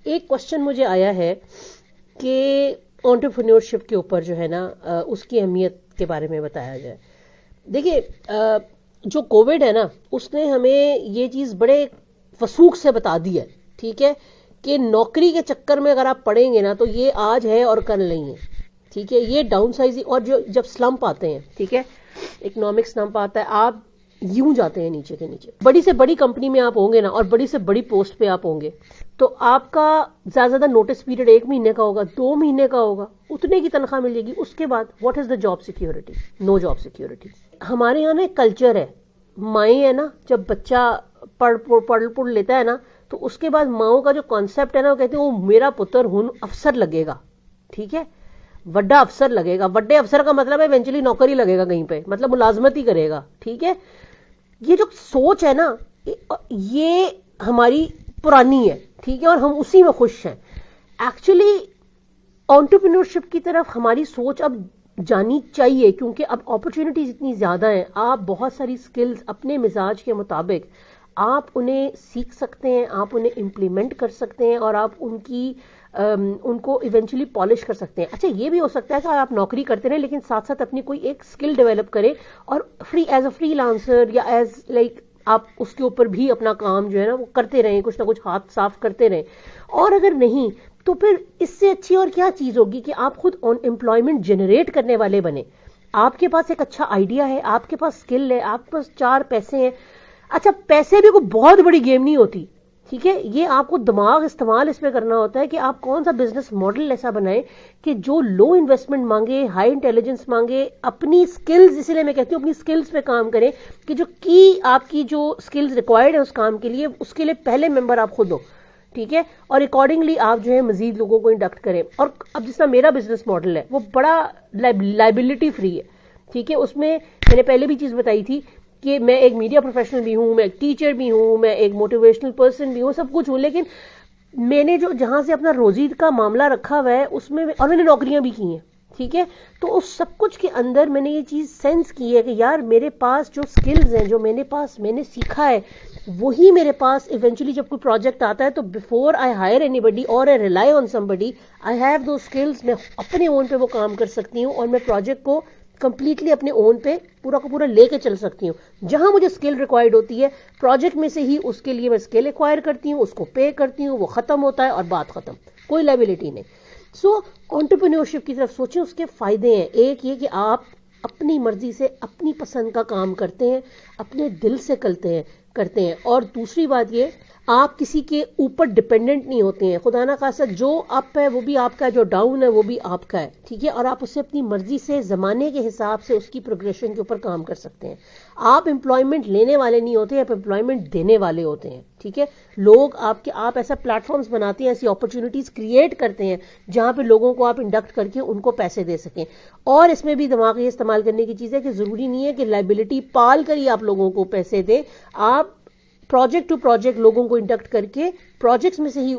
ایک کوشچن مجھے آیا ہے کہ انٹرپرینیورشپ کے اوپر جو ہے نا اس کی اہمیت کے بارے میں بتایا جائے. دیکھیے جو کووڈ ہے نا اس نے ہمیں یہ چیز بڑے وثوق سے بتا دی ہے, ٹھیک ہے, کہ نوکری کے چکر میں اگر آپ پڑیں گے نا تو یہ آج ہے اور کل نہیں ہے, ٹھیک ہے. یہ ڈاؤن سائزنگ اور جو جب سلمپ آتے ہیں, ٹھیک ہے, اکنامک سلمپ آتا ہے, آپ یوں جاتے ہیں نیچے کے نیچے. بڑی سے بڑی کمپنی میں آپ ہوں گے نا اور بڑی سے بڑی پوسٹ پہ آپ ہوں گے تو آپ کا زیادہ زیادہ نوٹس پیریڈ 1 مہینے کا ہوگا, 2 مہینے کا ہوگا, اتنے کی تنخواہ مل جائے گی. اس کے بعد what is the job security? No job security. ہمارے یہاں نا ایک کلچر ہے, مائیں ہے نا, جب بچہ پڑھ لیتا ہے نا تو اس کے بعد ماؤں کا جو کانسیپٹ ہے نا وہ کہتے ہیں وہ میرا پتر ہن افسر لگے گا, ٹھیک ہے, وڈا افسر لگے گا. وڈے افسر کا مطلب ہے ایونچولی نوکری لگے گا کہیں پہ, مطلب ملازمت ہی کرے گا, ٹھیک ہے. یہ جو سوچ ہے نا یہ ہماری پرانی ہے, ٹھیک ہے, اور ہم اسی میں خوش ہیں. ایکچولی انٹرپرینیورشپ کی طرف ہماری سوچ اب جانی چاہیے کیونکہ اب اپرچونٹیز اتنی زیادہ ہیں. آپ بہت ساری سکلز اپنے مزاج کے مطابق آپ انہیں سیکھ سکتے ہیں, آپ انہیں امپلیمنٹ کر سکتے ہیں اور آپ ان کو ایونچولی پالش کر سکتے ہیں. اچھا یہ بھی ہو سکتا ہے کہ آپ نوکری کرتے رہیں لیکن ساتھ ساتھ اپنی کوئی ایک اسکل ڈیولپ کریں اور ایز اے فری لانسر یا ایز لائک آپ اس کے اوپر بھی اپنا کام جو ہے نا وہ کرتے رہیں, کچھ نہ کچھ ہاتھ صاف کرتے رہیں. اور اگر نہیں تو پھر اس سے اچھی اور کیا چیز ہوگی کہ آپ خود امپلائمنٹ جنریٹ کرنے والے بنے. آپ کے پاس ایک اچھا آئیڈیا ہے, آپ کے پاس اسکل ہے, آپ کے پاس 4 پیسے ہیں. اچھا پیسے بھی کوئی بہت بڑی گیم نہیں ہوتی, ٹھیک ہے, یہ آپ کو دماغ استعمال اس میں کرنا ہوتا ہے کہ آپ کون سا بزنس ماڈل ایسا بنائیں کہ جو لو انویسٹمنٹ مانگے, ہائی انٹیلیجنس مانگے, اپنی سکلز, اسی لیے میں کہتی ہوں اپنی سکلز پہ کام کریں کہ جو آپ کی جو سکلز ریکوائرڈ ہیں اس کام کے لیے, اس کے لیے پہلے ممبر آپ خود ہو, ٹھیک ہے, اور اکارڈنگلی آپ جو ہے مزید لوگوں کو انڈکٹ کریں. اور اب جس طرح میرا بزنس ماڈل ہے وہ بڑا لائبلٹی فری ہے, ٹھیک ہے. اس میں نے پہلے بھی چیز بتائی تھی کہ میں ایک میڈیا پروفیشنل بھی ہوں, میں ایک ٹیچر بھی ہوں, میں ایک موٹیویشنل پرسن بھی ہوں, سب کچھ ہوں, لیکن میں نے جہاں سے اپنا روزی کا معاملہ رکھا ہوا ہے اس میں, اور میں نے نوکریاں بھی کی ہیں, ٹھیک ہے, تو اس سب کچھ کے اندر میں نے یہ چیز سینس کی ہے کہ یار میرے پاس جو سکلز ہیں, جو میں نے سیکھا ہے, وہی میرے پاس ایونچولی جب کوئی پروجیکٹ آتا ہے تو before I hire anybody اور I rely on somebody, I have those skills. میں اپنے اون پہ وہ کام کر سکتی ہوں اور میں پروجیکٹ کو کمپلیٹلی اپنے اون پہ پورا کا پورا لے کے چل سکتی ہوں. جہاں مجھے اسکل ریکوائرڈ ہوتی ہے پروجیکٹ میں سے ہی اس کے لیے میں اسکل ایکوائر کرتی ہوں, اس کو پے کرتی ہوں, وہ ختم ہوتا ہے اور بات ختم, کوئی لائبلٹی نہیں. سو انٹرپرینیورشپ کی طرف سوچیں, اس کے فائدے ہیں. ایک یہ کہ آپ اپنی مرضی سے اپنی پسند کا کام کرتے ہیں, اپنے دل سے کرتے ہیں. اور دوسری بات یہ, آپ کسی کے اوپر ڈپینڈنٹ نہیں ہوتے ہیں. خدا نہ خاصا جو اپ ہے وہ بھی آپ کا ہے, جو ڈاؤن ہے وہ بھی آپ کا ہے, ٹھیک ہے, اور آپ اسے اپنی مرضی سے زمانے کے حساب سے اس کی پروگریشن کے اوپر کام کر سکتے ہیں. آپ امپلائمنٹ لینے والے نہیں ہوتے, آپ امپلائمنٹ دینے والے ہوتے ہیں, ٹھیک ہے. لوگ آپ ایسا پلیٹ فارمز بناتے ہیں, ایسی اپرچونٹیز کریٹ کرتے ہیں جہاں پہ لوگوں کو آپ انڈکٹ کر کے ان کو پیسے دے سکیں. اور اس میں بھی دماغ یہ استعمال کرنے کی چیز ہے کہ ضروری نہیں ہے کہ لائبلٹی پال کر ہی آپ لوگوں کو پیسے دیں. آپ پروجیکٹ ٹو پروجیکٹ لوگوں کو انڈکٹ کر کے پروجیکٹس میں سے ہی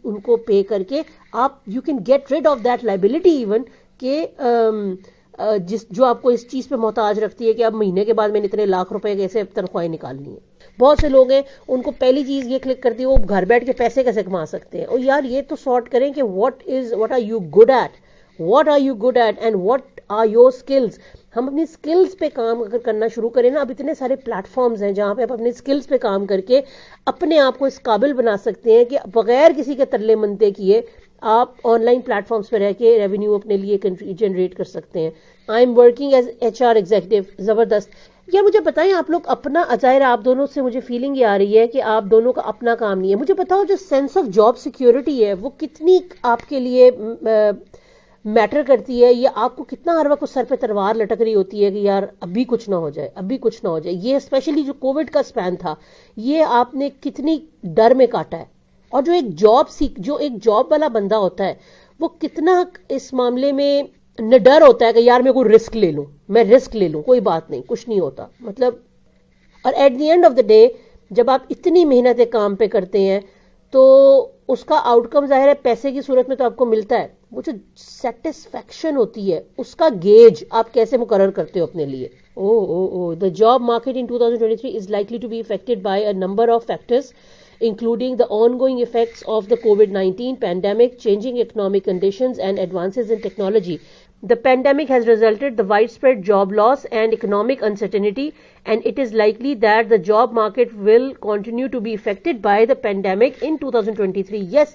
ان کو پے کر کے آپ you can get rid of that liability even کہ جو آپ کو اس چیز پہ محتاج رکھتی ہے کہ اب مہینے کے بعد میں نے اتنے لاکھ روپے کیسے تنخواہیں نکالنی ہے. بہت سے لوگ ہیں ان کو پہلی چیز یہ کلک کرتی ہے وہ گھر بیٹھ کے پیسے کیسے کما سکتے ہیں. اور یار یہ تو سارٹ کریں کہ what are you good at and what are your skills. ہم اپنی سکلز پہ کام اگر کرنا شروع کریں نا, اب اتنے سارے پلیٹ فارمز ہیں جہاں پہ آپ اپنی سکلز پہ کام کر کے اپنے آپ کو اس قابل بنا سکتے ہیں کہ بغیر کسی کے ترلے منتے کیے آپ آن لائن پلیٹ فارمز پہ رہ کے ریونیو اپنے لیے جنریٹ کر سکتے ہیں. I am working as HR executive. زبردست. یا مجھے بتائیں آپ لوگ اپنا, ظاہر آپ دونوں سے مجھے فیلنگ یہ آ رہی ہے کہ آپ دونوں کا اپنا کام نہیں ہے. مجھے بتاؤ جو سینس آف جاب سیکیورٹی ہے وہ کتنی آپ کے لیے میٹر کرتی ہے, یا آپ کو کتنا ہر وقت سر پہ تلوار لٹک رہی ہوتی ہے کہ یار ابھی کچھ نہ ہو جائے. یہ اسپیشلی جو کووڈ کا سپین تھا یہ آپ نے کتنی ڈر میں کاٹا ہے. اور جو ایک جاب والا بندہ ہوتا ہے وہ کتنا اس معاملے میں نڈر ہوتا ہے کہ یار میں کوئی رسک لے لوں, کوئی بات نہیں, کچھ نہیں ہوتا, مطلب. اور at the end of the day جب آپ اتنی محنت کام پہ کرتے ہیں تو اس کا آؤٹ کم ظاہر ہے پیسے کی صورت میں تو آپ کو ملتا ہے, وہ جو سیٹسفیکشن ہوتی ہے اس کا گیج آپ کیسے مقرر کرتے ہو اپنے لیے. The job market in 2023 is likely to be affected by a number of factors including the ongoing effects of the COVID-19 pandemic, changing economic conditions, and advances in technology. The pandemic has resulted in widespread job loss and economic uncertainty, and it is likely that the job market will continue to be affected by the pandemic in 2023. Yes,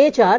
HR,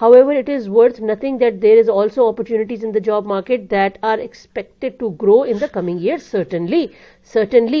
However, it is worth nothing that there is also opportunities in the job market that are expected to grow in the coming years. Certainly.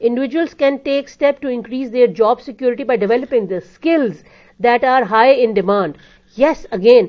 Individuals can take steps to increase their job security by developing the skills that are high in demand. Yes, again,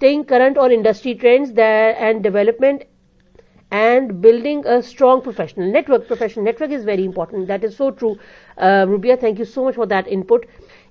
Staying current on industry trends and development, and building a strong professional network is very important. That is so true. Rubia, thank you so much for that input.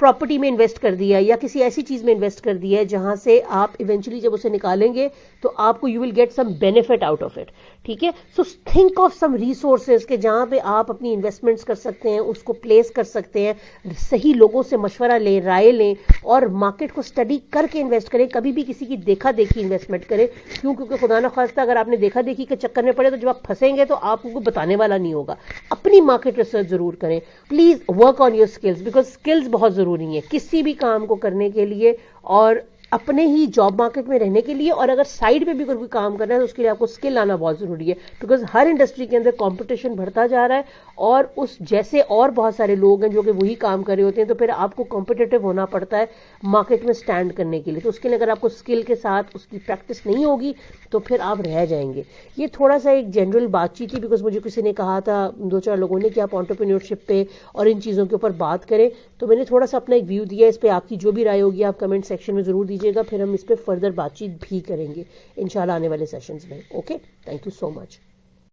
Property میں invest کر دیا یا کسی ایسی چیز میں invest کر دیا ہے جہاں سے آپ ایونچولی جب اسے نکالیں گے تو آپ کو you will get some benefit out of it. ٹھیک ہے, so think of some resources کہ جہاں پہ آپ اپنی انویسٹمنٹس کر سکتے ہیں, اس کو پلیس کر سکتے ہیں, صحیح لوگوں سے مشورہ لیں, رائے لیں, اور مارکیٹ کو اسٹڈی کر کے انویسٹ کریں. کبھی بھی کسی کی دیکھا دیکھی انویسٹمنٹ کریں, کیونکہ خدا نخواستہ اگر آپ نے دیکھا دیکھی کے چکر میں پڑے تو جب آپ پھنسیں گے تو آپ کو بتانے والا نہیں ہوگا. اپنی مارکیٹ ریسرچ ضرور کریں. Please work on your skills, because skills بہت ضروری ہیں کسی بھی کام کو کرنے کے لیے اور اپنے ہی جاب مارکیٹ میں رہنے کے لیے. اور اگر سائڈ پہ بھی کوئی کام کرنا ہے تو اس کے لیے آپ کو اسکل آنا بہت ضروری ہے, بیکاز ہر انڈسٹری کے اندر کمپٹیشن بڑھتا جا رہا ہے اور اس جیسے اور بہت سارے لوگ ہیں جو کہ وہی کام کر رہے ہوتے ہیں, تو پھر آپ کو کمپٹیٹو ہونا پڑتا ہے مارکیٹ میں اسٹینڈ کرنے کے لیے. تو اس کے لیے اگر آپ کو اسکل کے ساتھ اس کی پریکٹس نہیں ہوگی تو پھر آپ رہ جائیں گے. یہ تھوڑا سا ایک جنرل بات چیت تھی, بیکاز مجھے کسی نے کہا تھا, 2-4 لوگوں نے, کہ آپ انٹرپرینیورشپ پہ اور ان چیزوں کے اوپر بات کریں, تو میں نے تھوڑا سا اپنا ایک ویو دیا. اس پہ آپ کی جو بھی رائے ہوگی آپ کمنٹ سیکشن میں ضرور دیجیے گا, پھر ہم اس پہ فردر بات چیت بھی کریں گے انشاءاللہ آنے والے سیشنز میں. Okay, thank you so much.